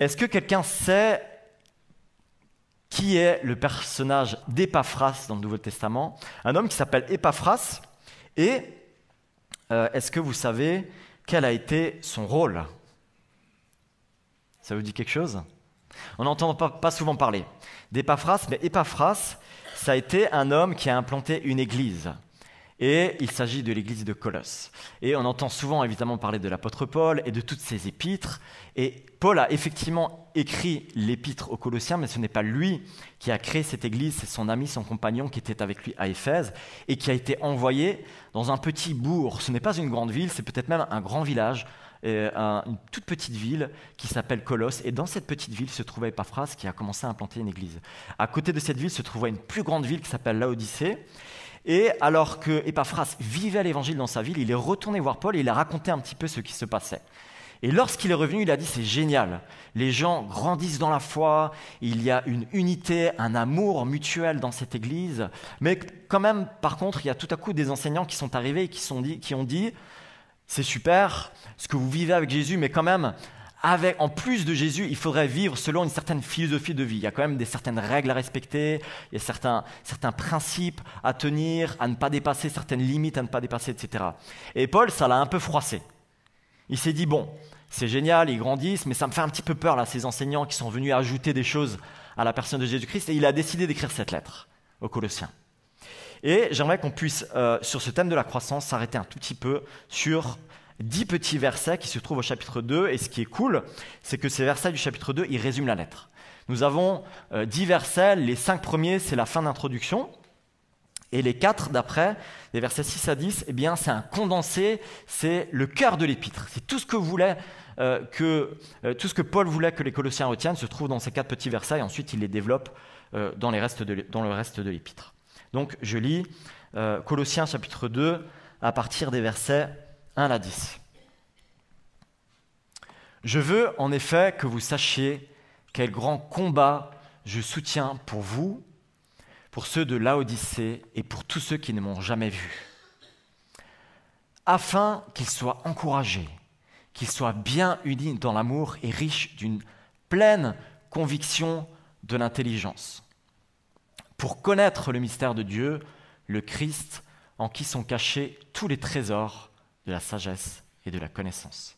Est-ce que quelqu'un sait qui est le personnage d'Épaphras dans le Nouveau Testament? Un homme qui s'appelle Épaphras. Et est-ce que vous savez quel a été son rôle? Ça vous dit quelque chose? On n'entend pas souvent parler d'Épaphras, mais Épaphras, ça a été un homme qui a implanté une église. Et il s'agit de l'église de Colosse. Et on entend souvent évidemment parler de l'apôtre Paul et de toutes ses épîtres. Et Paul a effectivement écrit l'épître aux Colossiens, mais ce n'est pas lui qui a créé cette église, c'est son ami, son compagnon qui était avec lui à Éphèse et qui a été envoyé dans un petit bourg. Ce n'est pas une grande ville, c'est peut-être même un grand village, une toute petite ville qui s'appelle Colosse. Et dans cette petite ville se trouvait Épaphras qui a commencé à implanter une église. À côté de cette ville se trouvait une plus grande ville qui s'appelle Laodicée. Et alors que Épaphras vivait l'évangile dans sa ville, il est retourné voir Paul et il a raconté un petit peu ce qui se passait. Et lorsqu'il est revenu, il a dit: c'est génial, les gens grandissent dans la foi, il y a une unité, un amour mutuel dans cette église. Mais quand même, par contre, il y a tout à coup des enseignants qui sont arrivés et qui ont dit: c'est super ce que vous vivez avec Jésus, mais quand même, en plus de Jésus, il faudrait vivre selon une certaine philosophie de vie. Il y a quand même certaines règles à respecter, il y a certains principes à tenir, à ne pas dépasser, certaines limites à ne pas dépasser, etc. Et Paul, ça l'a un peu froissé. Il s'est dit: bon, c'est génial, ils grandissent, mais ça me fait un petit peu peur, là, ces enseignants qui sont venus ajouter des choses à la personne de Jésus-Christ. Et il a décidé d'écrire cette lettre aux Colossiens. Et j'aimerais qu'on puisse, sur ce thème de la croissance, s'arrêter un tout petit peu sur 10 petits versets qui se trouvent au chapitre 2. Et ce qui est cool, c'est que ces versets du chapitre 2, ils résument la lettre. Nous avons 10 versets, les 5 premiers, c'est la fin d'introduction. Et les 4 d'après, les versets 6 à 10, eh bien, c'est un condensé, c'est le cœur de l'épître. C'est tout ce que tout ce que Paul voulait que les Colossiens retiennent se trouve dans ces 4 petits versets, et ensuite il les développe dans le reste de l'épître. Donc je lis Colossiens chapitre 2 à partir des versets 1 à 10. Je veux en effet que vous sachiez quel grand combat je soutiens pour vous, pour ceux de Laodicée et pour tous ceux qui ne m'ont jamais vu, afin qu'ils soient encouragés, qu'ils soient bien unis dans l'amour et riches d'une pleine conviction de l'intelligence, pour connaître le mystère de Dieu, le Christ, en qui sont cachés tous les trésors de la sagesse et de la connaissance.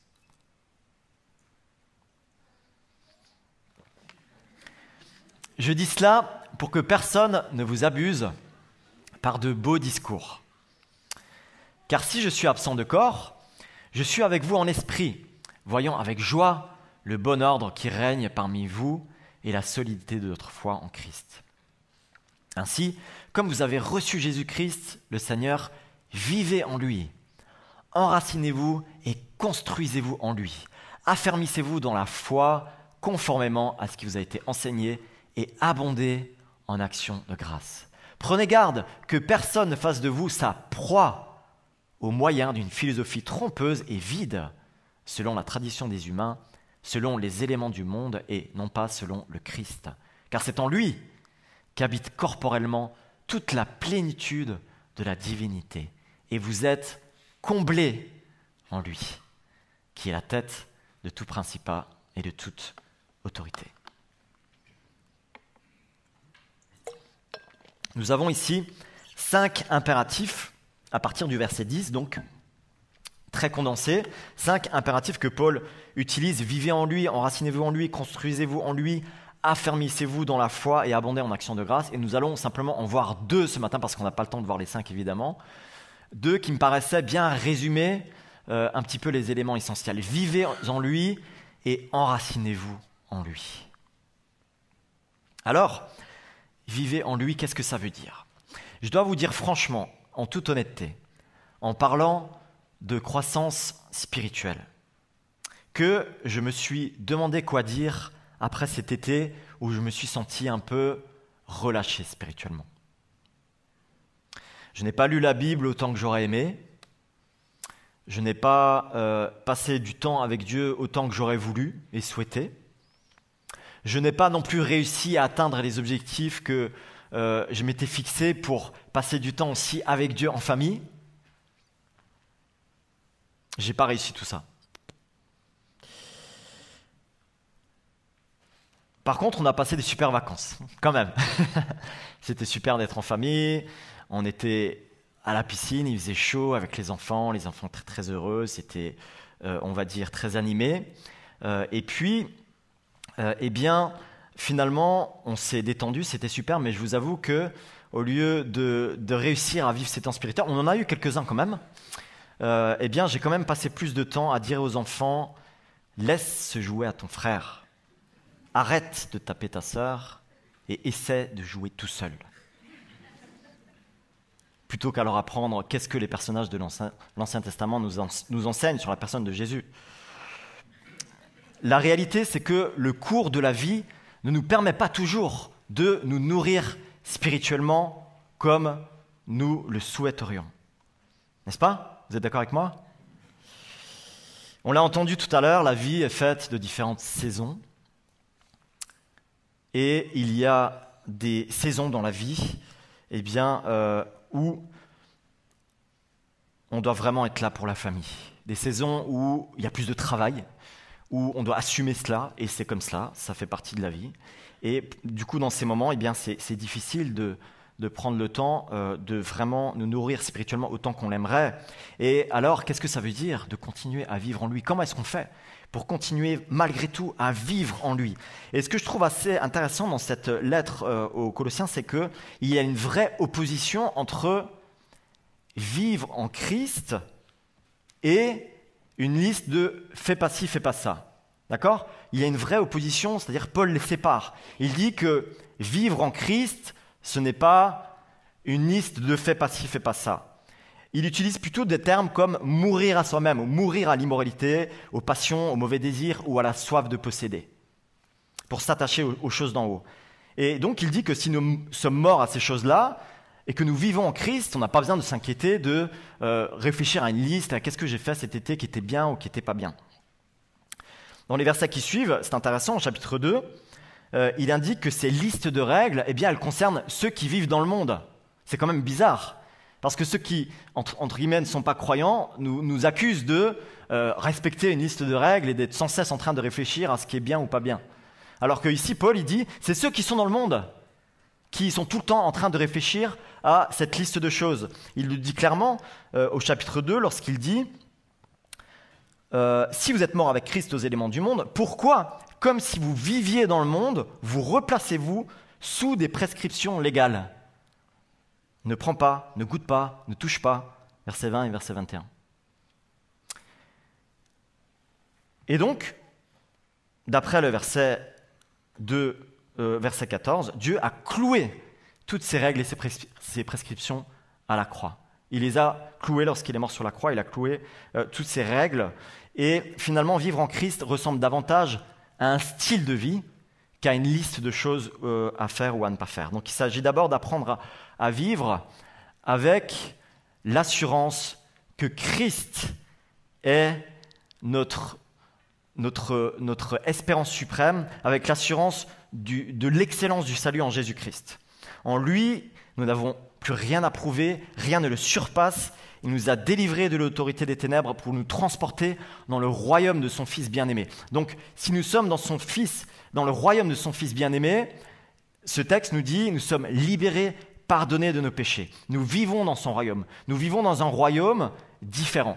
Je dis cela pour que personne ne vous abuse par de beaux discours. Car si je suis absent de corps, je suis avec vous en esprit, voyant avec joie le bon ordre qui règne parmi vous et la solidité de notre foi en Christ. Ainsi, comme vous avez reçu Jésus-Christ, le Seigneur, vivez en lui. Enracinez-vous et construisez-vous en lui. Affermissez-vous dans la foi conformément à ce qui vous a été enseigné et abondez en actions de grâce. Prenez garde que personne ne fasse de vous sa proie au moyen d'une philosophie trompeuse et vide, selon la tradition des humains, selon les éléments du monde et non pas selon le Christ. Car c'est en lui qu'habite corporellement toute la plénitude de la divinité. Et vous êtes comblés en lui, qui est la tête de tout principat et de toute autorité. Nous avons ici 5 impératifs à partir du verset 10, donc très condensé. 5 impératifs que Paul utilise: vivez en lui, enracinez-vous en lui, construisez-vous en lui, affermissez-vous dans la foi et abondez en actions de grâce. Et nous allons simplement en voir 2 ce matin, parce qu'on n'a pas le temps de voir les 5 évidemment. 2 qui me paraissaient bien résumer un petit peu les éléments essentiels. Vivez en lui et enracinez-vous en lui. Alors, vivez en lui, qu'est-ce que ça veut dire? Je dois vous dire franchement, en toute honnêteté, en parlant de croissance spirituelle, que je me suis demandé quoi dire après cet été où je me suis senti un peu relâché spirituellement. Je n'ai pas lu la Bible autant que j'aurais aimé. Je n'ai pas passé du temps avec Dieu autant que j'aurais voulu et souhaité. Je n'ai pas non plus réussi à atteindre les objectifs que je m'étais fixés pour passer du temps aussi avec Dieu en famille. J'ai pas réussi tout ça. Par contre, on a passé des super vacances, quand même. C'était super d'être en famille, on était à la piscine, il faisait chaud avec les enfants très très heureux, c'était, on va dire, très animé. Et puis, eh bien, finalement, on s'est détendu, c'était super, mais je vous avoue que au lieu de réussir à vivre ces temps spirituels, on en a eu quelques-uns quand même, eh bien, j'ai quand même passé plus de temps à dire aux enfants, laisse se jouer à ton frère, arrête de taper ta sœur et essaie de jouer tout seul. Plutôt qu'à leur apprendre qu'est-ce que les personnages de l'Ancien Testament nous enseignent sur la personne de Jésus. La réalité, c'est que le cours de la vie ne nous permet pas toujours de nous nourrir spirituellement comme nous le souhaiterions. N'est-ce pas? Vous êtes d'accord avec moi? On l'a entendu tout à l'heure, la vie est faite de différentes saisons. Et il y a des saisons dans la vie eh bien, où on doit vraiment être là pour la famille. Des saisons où il y a plus de travail, où on doit assumer cela, et c'est comme cela, ça fait partie de la vie. Et du coup, dans ces moments, eh bien, c'est difficile de prendre le temps de vraiment nous nourrir spirituellement autant qu'on l'aimerait. Et alors, qu'est-ce que ça veut dire de continuer à vivre en lui? Comment est-ce qu'on fait pour continuer malgré tout à vivre en lui? Et ce que je trouve assez intéressant dans cette lettre aux Colossiens, c'est qu'il y a une vraie opposition entre vivre en Christ et une liste de fais pas ci, fais pas ça. D'accord? Il y a une vraie opposition, c'est-à-dire Paul les sépare. Il dit que vivre en Christ, ce n'est pas une liste de fais pas ci, fais pas ça. Il utilise plutôt des termes comme mourir à soi-même, ou mourir à l'immoralité, aux passions, aux mauvais désirs ou à la soif de posséder, pour s'attacher aux choses d'en haut. Et donc il dit que si nous sommes morts à ces choses-là, et que nous vivons en Christ, on n'a pas besoin de s'inquiéter, de réfléchir à une liste, à qu'est-ce que j'ai fait cet été qui était bien ou qui n'était pas bien. Dans les versets qui suivent, c'est intéressant, au chapitre 2, il indique que ces listes de règles, eh bien, elles concernent ceux qui vivent dans le monde. C'est quand même bizarre, parce que ceux qui, entre guillemets, ne sont pas croyants, nous accusent de respecter une liste de règles et d'être sans cesse en train de réfléchir à ce qui est bien ou pas bien. Alors que ici, Paul, il dit, c'est ceux qui sont dans le monde, qui sont tout le temps en train de réfléchir à cette liste de choses. Il le dit clairement au chapitre 2, lorsqu'il dit si vous êtes mort avec Christ aux éléments du monde, pourquoi, comme si vous viviez dans le monde, vous replacez-vous sous des prescriptions légales? Ne prends pas, ne goûte pas, ne touche pas. Verset 20 et verset 21. Et donc, d'après le verset 2, verset 14, Dieu a cloué toutes ces règles et ces prescriptions à la croix. Il les a clouées lorsqu'il est mort sur la croix, il a cloué toutes ces règles. Et finalement, vivre en Christ ressemble davantage à un style de vie qu'à une liste de choses à faire ou à ne pas faire. Donc il s'agit d'abord d'apprendre à vivre avec l'assurance que Christ est notre espérance suprême, avec l'assurance de l'excellence du salut en Jésus-Christ. En lui, nous n'avons plus rien à prouver, rien ne le surpasse. Il nous a délivrés de l'autorité des ténèbres pour nous transporter dans le royaume de son Fils bien-aimé. Donc, si nous sommes dans le royaume de son Fils bien-aimé, ce texte nous dit, nous sommes libérés, pardonnés de nos péchés. Nous vivons dans son royaume. Nous vivons dans un royaume différent.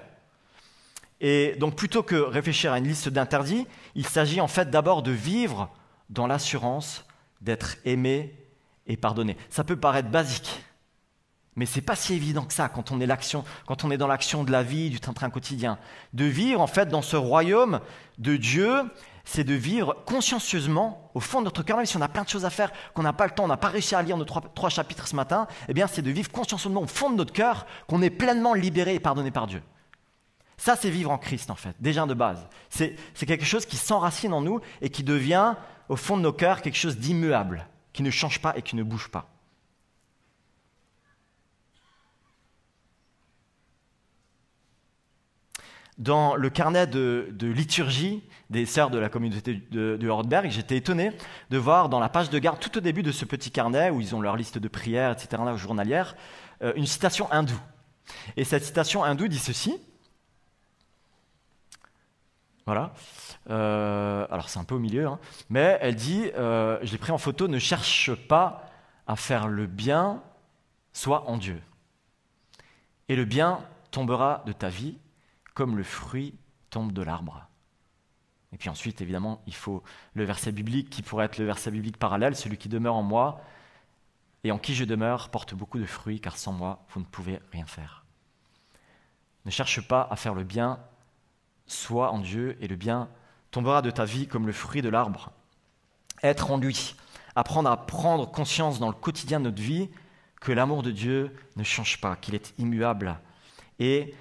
Et donc, plutôt que réfléchir à une liste d'interdits, il s'agit en fait d'abord de vivre dans l'assurance d'être aimé et pardonné. Ça peut paraître basique, mais c'est pas si évident que ça quand on est dans l'action de la vie, du train-train quotidien. De vivre en fait dans ce royaume de Dieu, c'est de vivre consciencieusement au fond de notre cœur, même si on a plein de choses à faire, qu'on n'a pas le temps, on n'a pas réussi à lire nos trois chapitres ce matin, eh bien c'est de vivre consciencieusement au fond de notre cœur qu'on est pleinement libéré et pardonné par Dieu. Ça, c'est vivre en Christ, en fait, déjà de base. C'est quelque chose qui s'enracine en nous et qui devient, au fond de nos cœurs, quelque chose d'immuable, qui ne change pas et qui ne bouge pas. Dans le carnet de liturgie des sœurs de la communauté de Hortberg, j'étais étonné de voir dans la page de garde, tout au début de ce petit carnet, où ils ont leur liste de prières, etc., journalière, une citation hindoue. Et cette citation hindoue dit ceci: Voilà. Alors c'est un peu au milieu, hein. Mais elle dit, je l'ai pris en photo, ne cherche pas à faire le bien, sois en Dieu. Et le bien tombera de ta vie comme le fruit tombe de l'arbre. Et puis ensuite, évidemment, il faut le verset biblique qui pourrait être le verset biblique parallèle, celui qui demeure en moi et en qui je demeure porte beaucoup de fruits, car sans moi, vous ne pouvez rien faire. Ne cherche pas à faire le bien, sois en Dieu, et le bien tombera de ta vie comme le fruit de l'arbre. Être en lui, apprendre à prendre conscience dans le quotidien de notre vie que l'amour de Dieu ne change pas, qu'il est immuable, et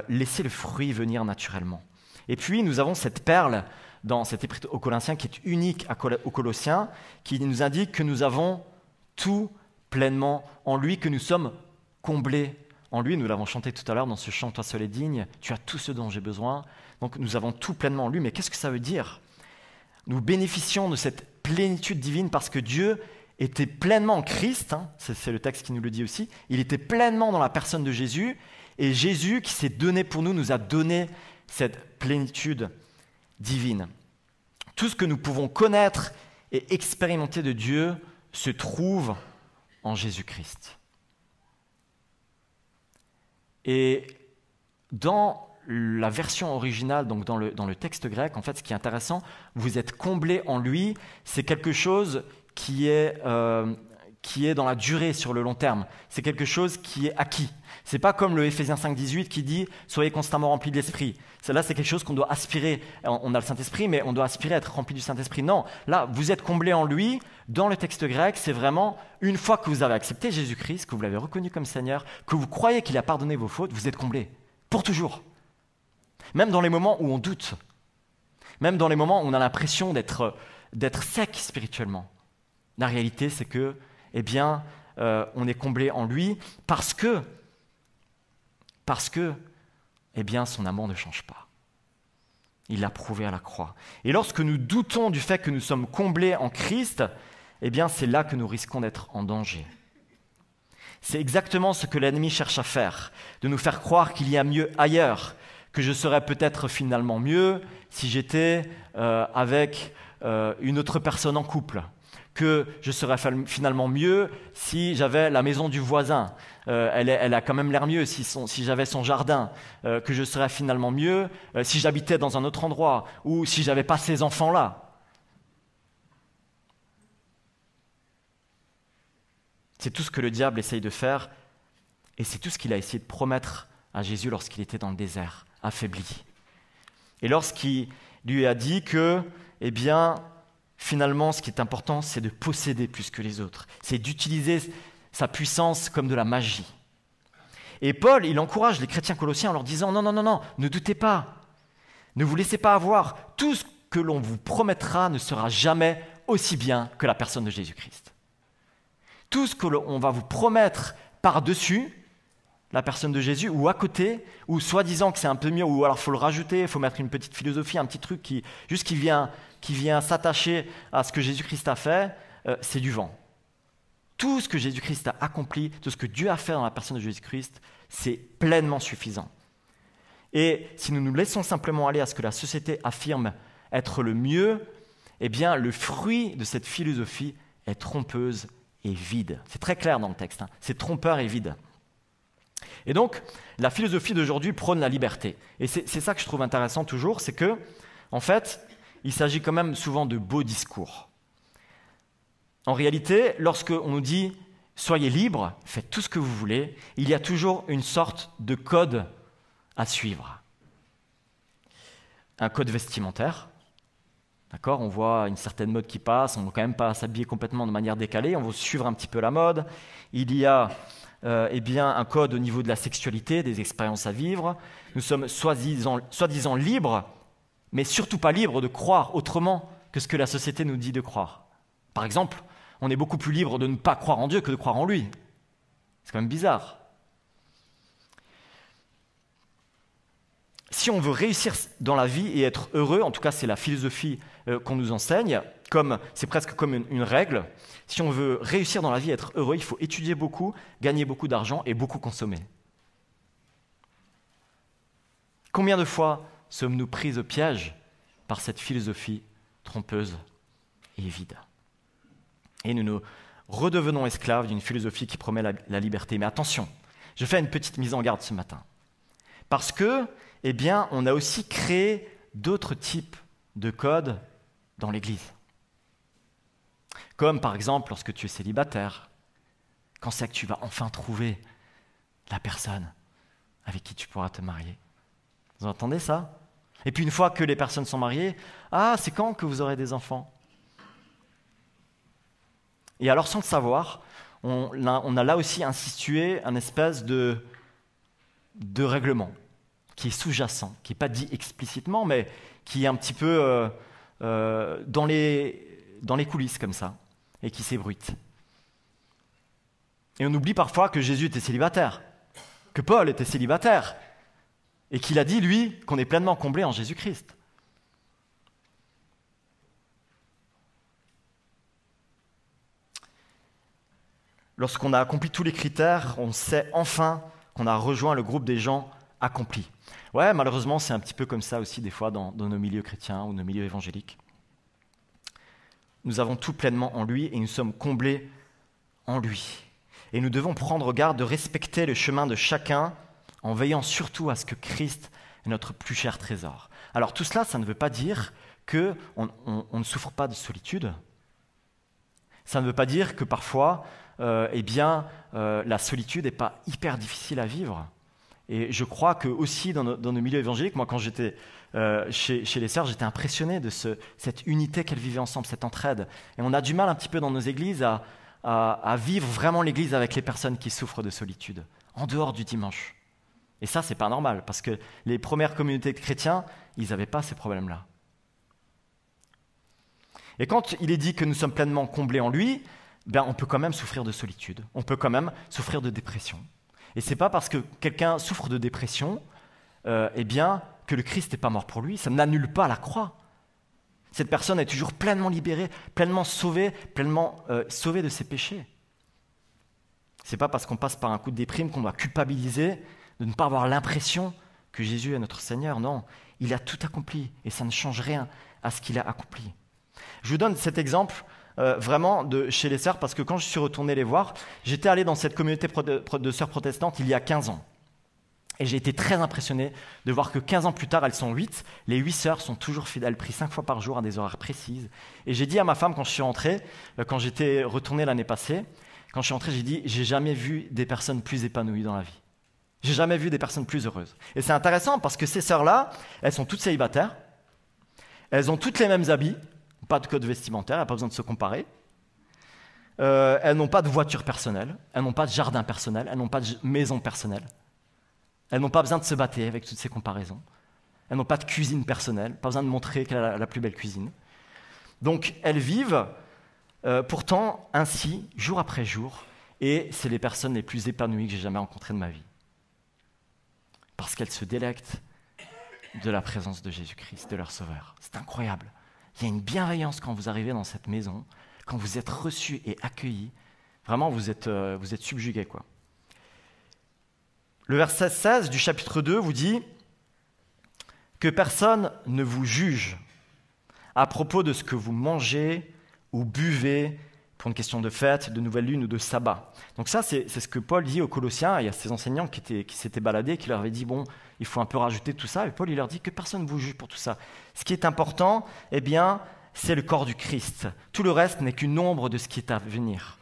laisser le fruit venir naturellement. Et puis, nous avons cette perle dans cet épître aux Colossiens qui est unique aux Colossiens, qui nous indique que nous avons tout pleinement en lui, que nous sommes comblés en lui. Nous l'avons chanté tout à l'heure dans ce chant « Toi seul est digne », tu as tout ce dont j'ai besoin. Donc nous avons tout pleinement en lui. Mais qu'est-ce que ça veut dire ? Nous bénéficions de cette plénitude divine parce que Dieu était pleinement en Christ, hein, c'est le texte qui nous le dit aussi, il était pleinement dans la personne de Jésus, et Jésus qui s'est donné pour nous, nous a donné cette plénitude divine. Tout ce que nous pouvons connaître et expérimenter de Dieu se trouve en Jésus-Christ. Et dans la version originale, donc dans le texte grec, en fait, ce qui est intéressant, vous êtes comblés en lui, c'est quelque chose qui est dans la durée, sur le long terme. C'est quelque chose qui est acquis. C'est pas comme le Éphésiens 5,18 qui dit « Soyez constamment remplis de l'Esprit ». Là, c'est quelque chose qu'on doit aspirer. On a le Saint-Esprit, mais on doit aspirer à être rempli du Saint-Esprit. Non, là, vous êtes comblés en lui. Dans le texte grec, c'est vraiment une fois que vous avez accepté Jésus-Christ, que vous l'avez reconnu comme Seigneur, que vous croyez qu'il a pardonné vos fautes, vous êtes comblés. Pour toujours. Même dans les moments où on doute. Même dans les moments où on a l'impression d'être sec spirituellement. La réalité, c'est que, on est comblé en lui parce que, son amour ne change pas. Il l'a prouvé à la croix. Et lorsque nous doutons du fait que nous sommes comblés en Christ, c'est là que nous risquons d'être en danger. C'est exactement ce que l'ennemi cherche à faire, de nous faire croire qu'il y a mieux ailleurs, que je serais peut-être finalement mieux si j'étais avec une autre personne en couple, que je serais finalement mieux si j'avais la maison du voisin, elle a quand même l'air mieux si j'avais son jardin, que je serais finalement mieux si j'habitais dans un autre endroit, ou si j'avais pas ces enfants-là. C'est tout ce que le diable essaye de faire, et c'est tout ce qu'il a essayé de promettre à Jésus lorsqu'il était dans le désert, affaibli. Et lorsqu'il lui a dit que, finalement, ce qui est important, c'est de posséder plus que les autres. C'est d'utiliser sa puissance comme de la magie. Et Paul, il encourage les chrétiens colossiens en leur disant « Non, ne doutez pas. Ne vous laissez pas avoir. Tout ce que l'on vous promettra ne sera jamais aussi bien que la personne de Jésus-Christ. Tout ce que l'on va vous promettre par-dessus la personne de Jésus, ou à côté, ou soi-disant que c'est un peu mieux, ou alors il faut le rajouter, il faut mettre une petite philosophie, un petit truc qui vient s'attacher à ce que Jésus-Christ a fait, c'est du vent. Tout ce que Jésus-Christ a accompli, tout ce que Dieu a fait dans la personne de Jésus-Christ, c'est pleinement suffisant. Et si nous nous laissons simplement aller à ce que la société affirme être le mieux, le fruit de cette philosophie est trompeuse et vide. C'est très clair dans le texte, hein. C'est trompeur et vide. Et donc, la philosophie d'aujourd'hui prône la liberté. Et c'est ça que je trouve intéressant toujours, c'est que, en fait, il s'agit quand même souvent de beaux discours. En réalité, lorsqu'on nous dit « soyez libres, faites tout ce que vous voulez », il y a toujours une sorte de code à suivre. Un code vestimentaire. D'accord, on voit une certaine mode qui passe, on ne va quand même pas s'habiller complètement de manière décalée, on va suivre un petit peu la mode. Il y a un code au niveau de la sexualité, des expériences à vivre. Nous sommes soi-disant libres, mais surtout pas libres de croire autrement que ce que la société nous dit de croire. Par exemple, on est beaucoup plus libre de ne pas croire en Dieu que de croire en lui. C'est quand même bizarre. Si on veut réussir dans la vie et être heureux, en tout cas c'est la philosophie qu'on nous enseigne, c'est presque comme une règle. Si on veut réussir dans la vie et être heureux, il faut étudier beaucoup, gagner beaucoup d'argent et beaucoup consommer. Combien de fois sommes-nous pris au piège par cette philosophie trompeuse et vide. Et nous nous redevenons esclaves d'une philosophie qui promet la liberté. Mais attention, je fais une petite mise en garde ce matin. Parce que, eh bien, on a aussi créé d'autres types de codes dans l'Église. Comme par exemple lorsque tu es célibataire, quand c'est que tu vas enfin trouver la personne avec qui tu pourras te marier. Vous entendez ça? Et puis une fois que les personnes sont mariées, c'est quand que vous aurez des enfants? Et alors sans le savoir, on a là aussi institué un espèce de règlement qui est sous-jacent, qui n'est pas dit explicitement, mais qui est un petit peu dans les coulisses comme ça, et qui s'ébruite. Et on oublie parfois que Jésus était célibataire, que Paul était célibataire, et qu'il a dit, lui, qu'on est pleinement comblé en Jésus-Christ. Lorsqu'on a accompli tous les critères, on sait enfin qu'on a rejoint le groupe des gens accomplis. Ouais, malheureusement, c'est un petit peu comme ça aussi des fois dans nos milieux chrétiens ou nos milieux évangéliques. Nous avons tout pleinement en lui et nous sommes comblés en lui. Et nous devons prendre garde de respecter le chemin de chacun en veillant surtout à ce que Christ est notre plus cher trésor. Alors tout cela, ça ne veut pas dire qu'on ne souffre pas de solitude. Ça ne veut pas dire que parfois, la solitude n'est pas hyper difficile à vivre. Et je crois que aussi dans nos milieux évangéliques, moi quand j'étais chez les sœurs, j'étais impressionné de cette unité qu'elles vivaient ensemble, cette entraide. Et on a du mal un petit peu dans nos églises à vivre vraiment l'église avec les personnes qui souffrent de solitude, en dehors du dimanche. Et ça, c'est pas normal, parce que les premières communautés de chrétiens, ils n'avaient pas ces problèmes-là. Et quand il est dit que nous sommes pleinement comblés en lui, on peut quand même souffrir de solitude, on peut quand même souffrir de dépression. Et c'est pas parce que quelqu'un souffre de dépression, que le Christ n'est pas mort pour lui, ça n'annule pas la croix. Cette personne est toujours pleinement libérée, pleinement sauvée de ses péchés. C'est pas parce qu'on passe par un coup de déprime qu'on doit culpabiliser de ne pas avoir l'impression que Jésus est notre Seigneur. Non, il a tout accompli et ça ne change rien à ce qu'il a accompli. Je vous donne cet exemple vraiment de chez les sœurs parce que quand je suis retourné les voir, j'étais allé dans cette communauté de sœurs protestantes il y a 15 ans. Et j'ai été très impressionné de voir que 15 ans plus tard, elles sont 8. Les 8 sœurs sont toujours fidèles, prient 5 fois par jour à des horaires précises. Et j'ai dit à ma femme quand je suis rentré, quand j'étais retourné l'année passée, quand je suis rentré, j'ai dit, j'ai jamais vu des personnes plus épanouies dans la vie. J'ai jamais vu des personnes plus heureuses. Et c'est intéressant parce que ces sœurs-là, elles sont toutes célibataires, elles ont toutes les mêmes habits, pas de code vestimentaire, il n'y a pas besoin de se comparer. Elles n'ont pas de voiture personnelle, elles n'ont pas de jardin personnel, elles n'ont pas de maison personnelle. Elles n'ont pas besoin de se battre avec toutes ces comparaisons. Elles n'ont pas de cuisine personnelle, pas besoin de montrer qu'elle a la plus belle cuisine. Donc elles vivent pourtant ainsi, jour après jour, et c'est les personnes les plus épanouies que j'ai jamais rencontrées de ma vie. Parce qu'elles se délectent de la présence de Jésus-Christ, de leur Sauveur. C'est incroyable. Il y a une bienveillance quand vous arrivez dans cette maison, quand vous êtes reçus et accueillis. Vraiment, vous êtes subjugués, quoi. Le verset 16 du chapitre 2 vous dit que personne ne vous juge à propos de ce que vous mangez ou buvez pour une question de fête, de nouvelle lune ou de sabbat. Donc ça, c'est ce que Paul dit aux Colossiens. Il y a ces enseignants qui s'étaient baladés, qui leur avaient dit, bon, il faut un peu rajouter tout ça. Et Paul, il leur dit que personne ne vous juge pour tout ça. Ce qui est important, c'est le corps du Christ. Tout le reste n'est qu'une ombre de ce qui est à venir.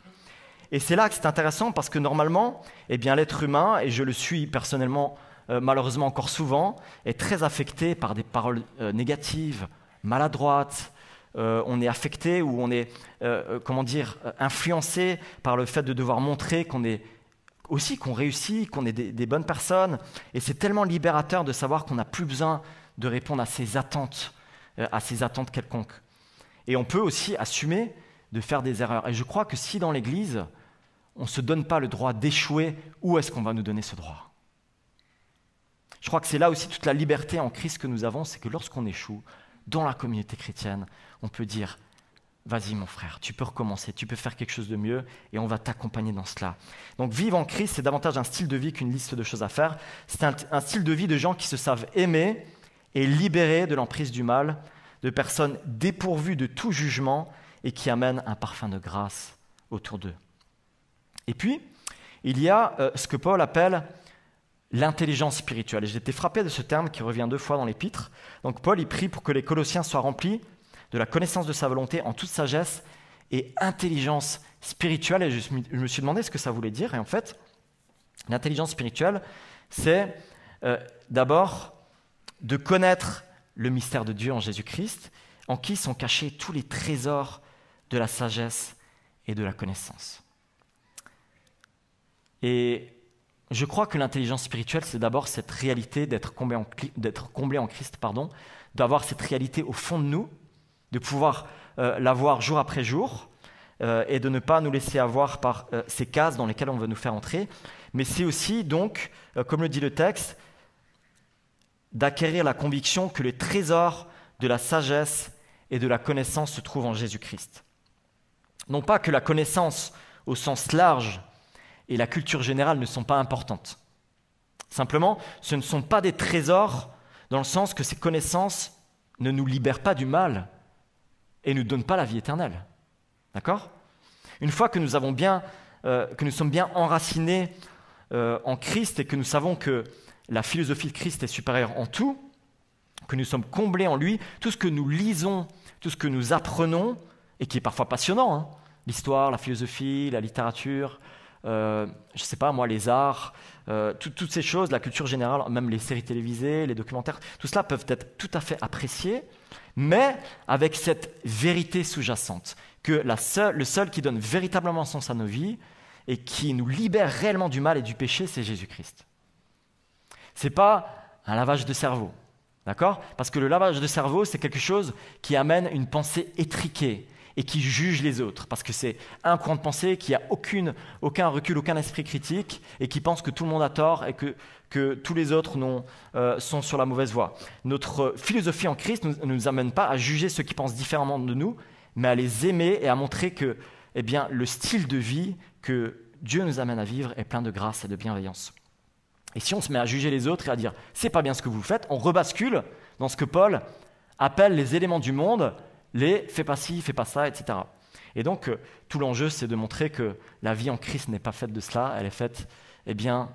Et c'est là que c'est intéressant parce que normalement, l'être humain, et je le suis personnellement malheureusement encore souvent, est très affecté par des paroles négatives, maladroites. On est affecté ou on est influencé par le fait de devoir montrer qu'on réussit, qu'on est des bonnes personnes. Et c'est tellement libérateur de savoir qu'on n'a plus besoin de répondre à ces attentes quelconques. Et on peut aussi assumer de faire des erreurs. Et je crois que si dans l'Église, on ne se donne pas le droit d'échouer, où est-ce qu'on va nous donner ce droit? Je crois que c'est là aussi toute la liberté en Christ que nous avons, c'est que lorsqu'on échoue, dans la communauté chrétienne, on peut dire « Vas-y mon frère, tu peux recommencer, tu peux faire quelque chose de mieux et on va t'accompagner dans cela. » Donc vivre en Christ, c'est davantage un style de vie qu'une liste de choses à faire. C'est un style de vie de gens qui se savent aimer et libérés de l'emprise du mal, de personnes dépourvues de tout jugement et qui amènent un parfum de grâce autour d'eux. Et puis, il y a ce que Paul appelle l'intelligence spirituelle. Et j'ai été frappé de ce terme qui revient 2 fois dans l'Épître. Donc Paul, il prie pour que les Colossiens soient remplis de la connaissance de sa volonté en toute sagesse et intelligence spirituelle. Et je me suis demandé ce que ça voulait dire. Et en fait, l'intelligence spirituelle, c'est d'abord de connaître le mystère de Dieu en Jésus-Christ, en qui sont cachés tous les trésors de la sagesse et de la connaissance. Et je crois que l'intelligence spirituelle, c'est d'abord cette réalité d'être comblé en Christ, d'avoir cette réalité au fond de nous, de pouvoir la voir jour après jour, et de ne pas nous laisser avoir par ces cases dans lesquelles on veut nous faire entrer. Mais c'est aussi donc, comme le dit le texte, d'acquérir la conviction que les trésors de la sagesse et de la connaissance se trouvent en Jésus-Christ. Non pas que la connaissance au sens large et la culture générale ne sont pas importantes. Simplement, ce ne sont pas des trésors dans le sens que ces connaissances ne nous libèrent pas du mal et ne nous donnent pas la vie éternelle. D'accord ? Une fois que nous sommes bien enracinés en Christ et que nous savons que la philosophie de Christ est supérieure en tout, que nous sommes comblés en lui, tout ce que nous lisons, tout ce que nous apprenons, et qui est parfois passionnant, l'histoire, la philosophie, la littérature, je ne sais pas moi, les arts, toutes ces choses, la culture générale, même les séries télévisées, les documentaires, tout cela peuvent être tout à fait appréciés, mais avec cette vérité sous-jacente, que le seul qui donne véritablement sens à nos vies et qui nous libère réellement du mal et du péché, c'est Jésus-Christ. Ce n'est pas un lavage de cerveau, d'accord ? Parce que le lavage de cerveau, c'est quelque chose qui amène une pensée étriquée et qui juge les autres, parce que c'est un courant de pensée qui n'a aucun recul, aucun esprit critique, et qui pense que tout le monde a tort et que tous les autres sont sur la mauvaise voie. Notre philosophie en Christ ne nous amène pas à juger ceux qui pensent différemment de nous, mais à les aimer et à montrer que le style de vie que Dieu nous amène à vivre est plein de grâce et de bienveillance. Et si on se met à juger les autres et à dire « c'est pas bien ce que vous faites », on rebascule dans ce que Paul appelle les éléments du monde, les « fais pas ci, fais pas ça », etc. Et donc, tout l'enjeu, c'est de montrer que la vie en Christ n'est pas faite de cela, elle est faite d'un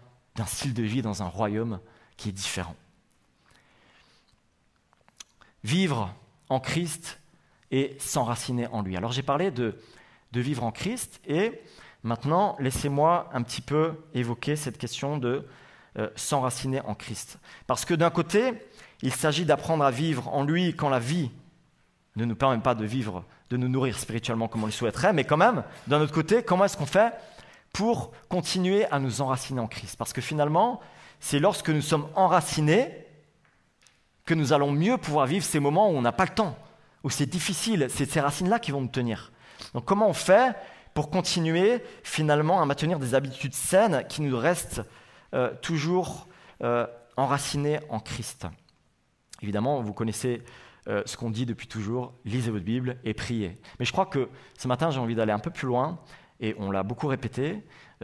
style de vie dans un royaume qui est différent. Vivre en Christ et s'enraciner en lui. Alors j'ai parlé de vivre en Christ et maintenant, laissez-moi un petit peu évoquer cette question de s'enraciner en Christ. Parce que d'un côté, il s'agit d'apprendre à vivre en lui quand la vie ne nous permet pas de nous nourrir spirituellement comme on le souhaiterait, mais quand même, d'un autre côté, comment est-ce qu'on fait pour continuer à nous enraciner en Christ ? Parce que finalement, c'est lorsque nous sommes enracinés que nous allons mieux pouvoir vivre ces moments où on n'a pas le temps, où c'est difficile, c'est ces racines-là qui vont nous tenir. Donc comment on fait pour continuer finalement à maintenir des habitudes saines qui nous restent toujours enracinés en Christ ? Évidemment, vous connaissez ce qu'on dit depuis toujours, lisez votre Bible et priez. Mais je crois que ce matin, j'ai envie d'aller un peu plus loin, et on l'a beaucoup répété,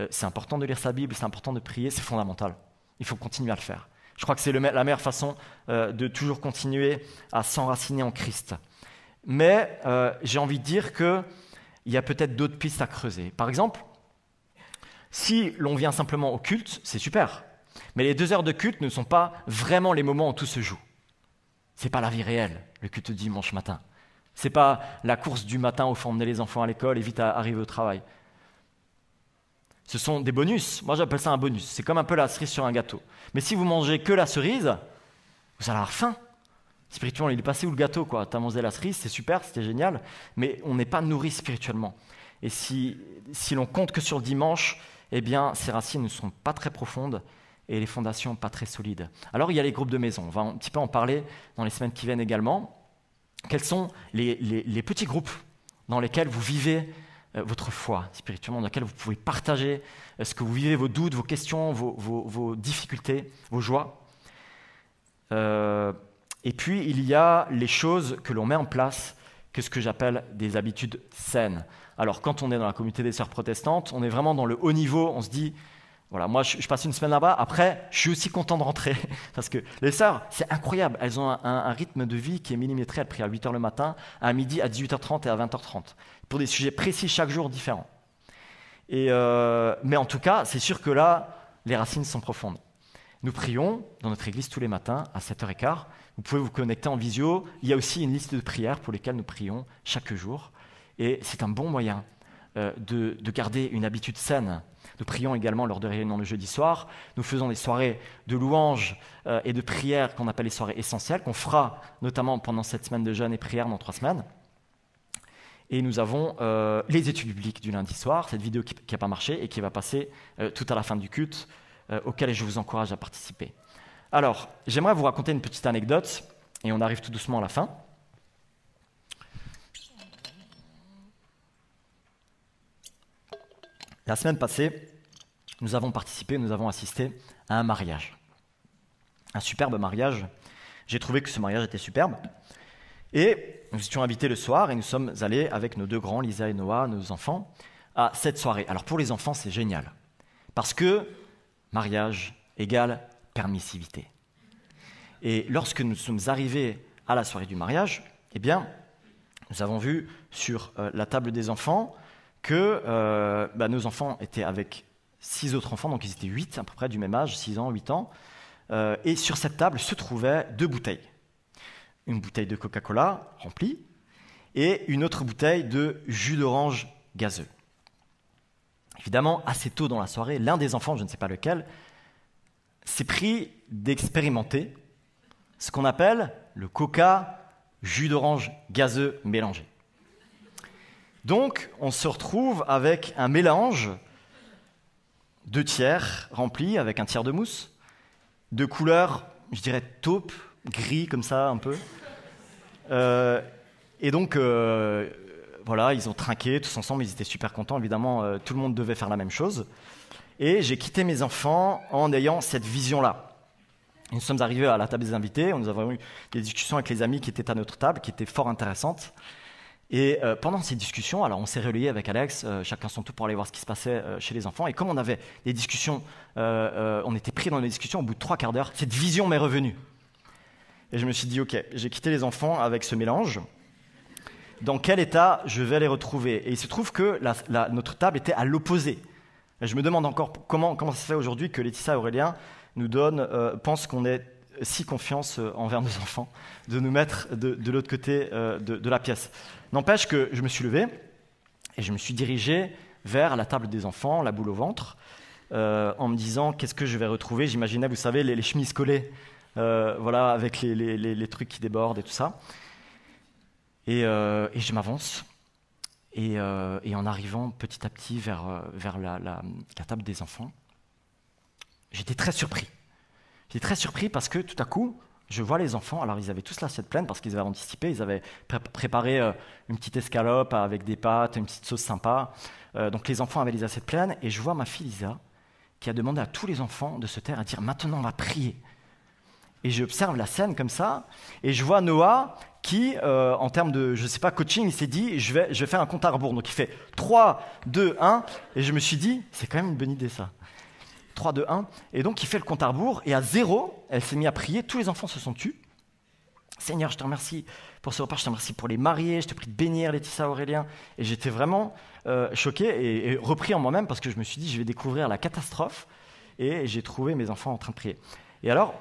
c'est important de lire sa Bible, c'est important de prier, c'est fondamental. Il faut continuer à le faire. Je crois que c'est la meilleure façon de toujours continuer à s'enraciner en Christ. Mais j'ai envie de dire qu'il y a peut-être d'autres pistes à creuser. Par exemple, si l'on vient simplement au culte, c'est super. Mais les 2 heures de culte ne sont pas vraiment les moments où tout se joue. Ce n'est pas la vie réelle, le culte de dimanche matin. Ce n'est pas la course du matin où il faut emmener les enfants à l'école et vite arriver au travail. Ce sont des bonus. Moi, j'appelle ça un bonus. C'est comme un peu la cerise sur un gâteau. Mais si vous mangez que la cerise, vous allez avoir faim. Spirituellement, il est passé où le gâteau, quoi ? Tu as mangé la cerise, c'est super, c'était génial, mais on n'est pas nourri spirituellement. Et si l'on compte que sur le dimanche, eh bien, ces racines ne sont pas très profondes et les fondations pas très solides. Alors, il y a les groupes de maison. On va un petit peu en parler dans les semaines qui viennent également. Quels sont les petits groupes dans lesquels vous vivez votre foi spirituellement, dans lesquels vous pouvez partager ce que vous vivez, vos doutes, vos questions, vos difficultés, vos joies. Et puis, il y a les choses que l'on met en place, que ce que j'appelle des habitudes saines. Alors, quand on est dans la communauté des sœurs protestantes, on est vraiment dans le haut niveau, on se dit, Voilà, moi, je passe une semaine là-bas. Après, je suis aussi content de rentrer. Parce que les sœurs, c'est incroyable. Elles ont un rythme de vie qui est millimétré. Elles prient à 8 heures le matin, à midi, à 18h30 et à 20h30. Pour des sujets précis, chaque jour différents. Mais en tout cas, c'est sûr que là, les racines sont profondes. Nous prions dans notre église tous les matins à 7h15. Vous pouvez vous connecter en visio. Il y a aussi une liste de prières pour lesquelles nous prions chaque jour. Et c'est un bon moyen de garder une habitude saine. Nous prions également lors de réunions le jeudi soir. Nous faisons des soirées de louanges et de prières qu'on appelle les soirées essentielles, qu'on fera notamment pendant cette semaine de jeûne et prière dans 3 semaines. Et nous avons les études bibliques du lundi soir, cette vidéo qui n'a pas marché et qui va passer tout à la fin du culte, auquel je vous encourage à participer. Alors, j'aimerais vous raconter une petite anecdote, et on arrive tout doucement à la fin. La semaine passée, nous avons assisté à un mariage. Un superbe mariage. J'ai trouvé que ce mariage était superbe. Et nous étions invités le soir et nous sommes allés avec nos 2 grands, Lisa et Noah, nos enfants, à cette soirée. Alors pour les enfants, c'est génial. Parce que mariage égale permissivité. Et lorsque nous sommes arrivés à la soirée du mariage, eh bien, nous avons vu sur la table des enfants que nos enfants étaient avec 6 autres enfants, donc ils étaient 8 à peu près du même âge, 6 ans, 8 ans. Et sur cette table se trouvaient 2 bouteilles. Une bouteille de Coca-Cola remplie et une autre bouteille de jus d'orange gazeux. Évidemment, assez tôt dans la soirée, l'un des enfants, je ne sais pas lequel, s'est pris d'expérimenter ce qu'on appelle le Coca jus d'orange gazeux mélangé. Donc, on se retrouve avec un mélange de tiers rempli avec un tiers de mousse, de couleur, je dirais taupe, gris comme ça un peu. Et donc, voilà, ils ont trinqué tous ensemble, ils étaient super contents. Évidemment, tout le monde devait faire la même chose. Et j'ai quitté mes enfants en ayant cette vision-là. Nous sommes arrivés à la table des invités, nous avons eu des discussions avec les amis qui étaient à notre table, qui étaient fort intéressantes. Et pendant ces discussions, alors on s'est relayé avec Alex, chacun son tour pour aller voir ce qui se passait chez les enfants. Et comme on avait des discussions, on était pris dans les discussions, au bout de 3 quarts d'heure, cette vision m'est revenue. Et je me suis dit, ok, j'ai quitté les enfants avec ce mélange. Dans quel état je vais les retrouver? Et il se trouve que notre table était à l'opposé. Et je me demande encore comment ça se fait aujourd'hui que Laetitia et Aurélien pensent qu'on ait si confiance envers nos enfants, de nous mettre de l'autre côté de la pièce. N'empêche que je me suis levé et je me suis dirigé vers la table des enfants, la boule au ventre, en me disant qu'est-ce que je vais retrouver. J'imaginais, vous savez, les chemises collées, voilà, avec les trucs qui débordent et tout ça. Et je m'avance. Et en arrivant petit à petit vers la table des enfants, j'étais très surpris. J'étais très surpris parce que tout à coup, je vois les enfants, alors ils avaient tous l'assiette pleine parce qu'ils avaient anticipé, ils avaient préparé une petite escalope avec des pâtes, une petite sauce sympa. Donc les enfants avaient les assiettes pleines et je vois ma fille Lisa qui a demandé à tous les enfants de se taire et de dire « Maintenant, on va prier ». Et j'observe la scène comme ça et je vois Noah qui, en termes de, je sais pas, coaching, il s'est dit « Je vais faire un compte à rebours ». Donc il fait 3, 2, 1 et je me suis dit « C'est quand même une bonne idée ça ». 3, 2, 1. Et donc, il fait le compte à rebours. Et à 0, elle s'est mise à prier. Tous les enfants se sont tus. Seigneur, je te remercie pour ce repas. Je te remercie pour les mariés. Je te prie de bénir Laetitia, Aurélien. Et j'étais vraiment choqué et repris en moi-même parce que je me suis dit, je vais découvrir la catastrophe. Et j'ai trouvé mes enfants en train de prier. Et alors,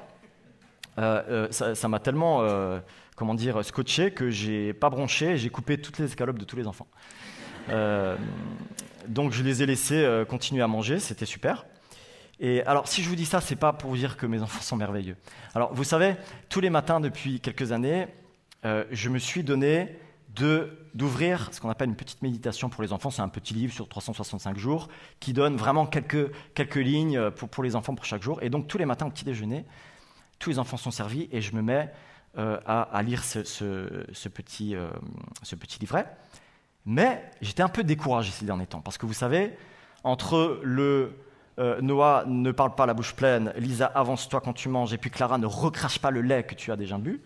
ça m'a tellement, scotché que j'ai pas bronché. J'ai coupé toutes les escalopes de tous les enfants. Donc, je les ai laissés continuer à manger. C'était super. Et alors, si je vous dis ça, c'est pas pour vous dire que mes enfants sont merveilleux. Alors, vous savez, tous les matins depuis quelques années, je me suis donné d'ouvrir ce qu'on appelle une petite méditation pour les enfants. C'est un petit livre sur 365 jours qui donne vraiment quelques lignes pour les enfants pour chaque jour. Et donc, tous les matins au petit déjeuner, tous les enfants sont servis et je me mets à lire ce petit livret. Mais j'étais un peu découragé ces derniers temps parce que vous savez, entre Noah, ne parle pas la bouche pleine, Lisa, avance-toi quand tu manges, et puis Clara, ne recrache pas le lait que tu as déjà bu.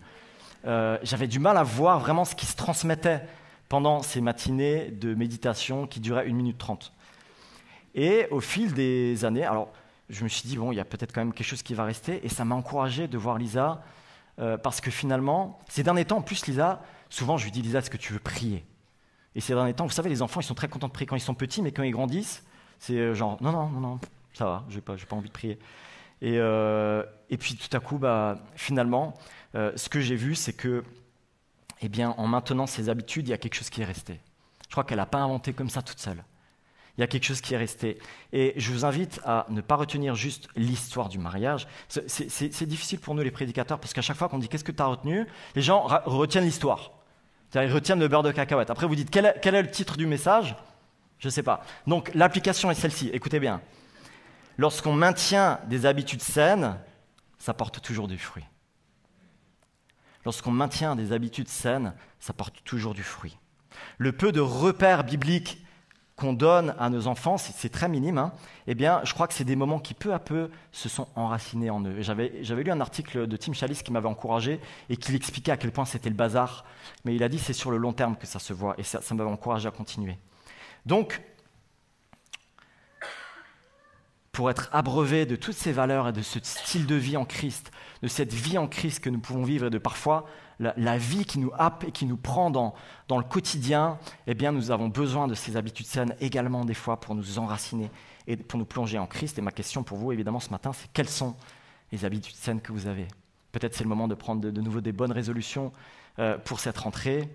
J'avais du mal à voir vraiment ce qui se transmettait pendant ces matinées de méditation qui duraient 1 minute 30. Et au fil des années, alors je me suis dit, bon, il y a peut-être quand même quelque chose qui va rester. Et ça m'a encouragé de voir Lisa, parce que finalement, ces derniers temps, en plus, Lisa, souvent je lui dis, Lisa, est-ce que tu veux prier? Et ces derniers temps, vous savez, les enfants, ils sont très contents de prier quand ils sont petits, mais quand ils grandissent, c'est genre, non, non, non, non, ça va, j'ai pas envie de prier. Et puis tout à coup, finalement, ce que j'ai vu, c'est que, eh bien, en maintenant ses habitudes, il y a quelque chose qui est resté. Je crois qu'elle n'a pas inventé comme ça toute seule. Il y a quelque chose qui est resté. Et je vous invite à ne pas retenir juste l'histoire du mariage. C'est difficile pour nous, les prédicateurs, parce qu'à chaque fois qu'on dit « qu'est-ce que tu as retenu ?», les gens retiennent l'histoire. C'est-à-dire, ils retiennent le beurre de cacahuète. Après, vous dites « quel est le titre du message ?» Je ne sais pas. Donc, l'application est celle-ci. Écoutez bien. Lorsqu'on maintient des habitudes saines, ça porte toujours du fruit. Lorsqu'on maintient des habitudes saines, ça porte toujours du fruit. Le peu de repères bibliques qu'on donne à nos enfants, c'est très minime, hein, eh bien, je crois que c'est des moments qui, peu à peu, se sont enracinés en eux. J'avais lu un article de Tim Challies qui m'avait encouragé et qui l'expliquait à quel point c'était le bazar. Mais il a dit c'est sur le long terme que ça se voit, et ça m'avait encouragé à continuer. Donc, pour être abreuvé de toutes ces valeurs et de ce style de vie en Christ, de cette vie en Christ que nous pouvons vivre et de parfois la vie qui nous happe et qui nous prend dans le quotidien, eh bien nous avons besoin de ces habitudes saines également des fois pour nous enraciner et pour nous plonger en Christ. Et ma question pour vous évidemment ce matin, c'est quelles sont les habitudes saines que vous avez? Peut-être c'est le moment de prendre de nouveau des bonnes résolutions pour cette rentrée.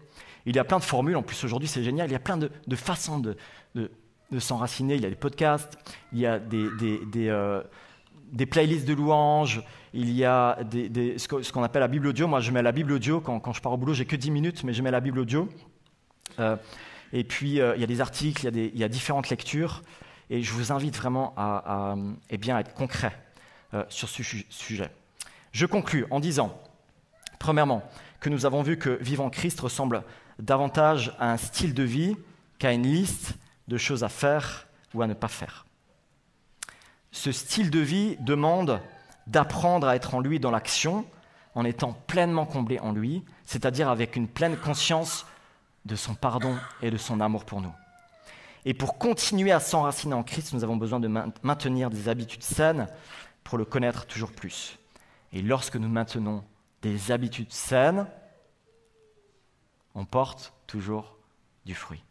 Il y a plein de formules, en plus aujourd'hui c'est génial, il y a plein de façons de s'enraciner. Il y a des podcasts, il y a des playlists de louanges, il y a ce qu'on appelle la Bible audio. Moi, je mets la Bible audio quand je pars au boulot, j'ai que 10 minutes, mais je mets la Bible audio. Et puis, il y a des articles, il y a différentes lectures, et je vous invite vraiment à être concret sur ce sujet. Je conclus en disant, premièrement, que nous avons vu que vivre en Christ ressemble davantage à un style de vie qu'à une liste de choses à faire ou à ne pas faire. Ce style de vie demande d'apprendre à être en lui dans l'action, en étant pleinement comblé en lui, c'est-à-dire avec une pleine conscience de son pardon et de son amour pour nous. Et pour continuer à s'enraciner en Christ, nous avons besoin de maintenir des habitudes saines pour le connaître toujours plus. Et lorsque nous maintenons des habitudes saines, on porte toujours du fruit.